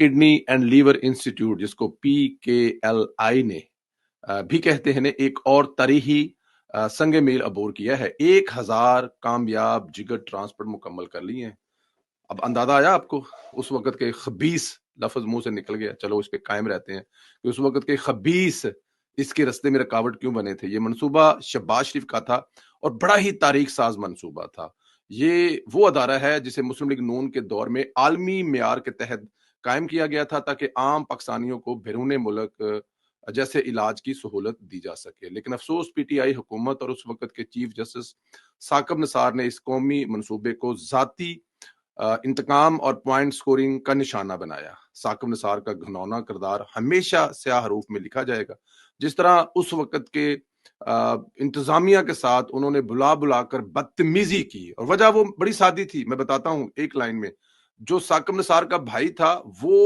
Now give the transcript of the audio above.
Kidney and liver institute, जिसको PKLI ने भी कहते हैं ने, एक और तरीही संग मेल अबूर किया है। 1000 कामयाब जिगर ट्रांसप्लांट मुकम्मल कर लिए हैं। अब अंदाजा आया आपको उस वक्त के खबीस लफ्ज मुंह से निकल गया, चलो इस पे कायम रहते हैं कि उस वक्त के खबीस इसके रास्ते में रुकावट क्यों बने थे। ये मंसूबा शहबाज शरीफ का था और बड़ा ही तारीख साज मंसूबा था। ये वो अदारा है जिसे मुस्लिम लीग नून के दौर में आलमी मेयार के तहत कायम किया गया था ताकि आम पाकिस्तानियों को बैरून मुल्क जैसे इलाज की सहूलत दी जा सके। लेकिन अफसोस PTI हुकूमत और उस वक्त के चीफ जस्टिस साकिब निसार ने इस कौमी मंसूबे को जाती इंतकाम और पॉइंट स्कोरिंग का निशाना बनाया। साकिब निसार का घिनौना किरदार हमेशा स्याह हरूफ में लिखा जाएगा। जिस तरह उस वक्त के इंतजामिया के साथ उन्होंने बुला बुलाकर बदतमीजी की, और वजह वो बड़ी सादी थी, मैं बताता हूँ एक लाइन में। जो साकिब निसार का भाई था वो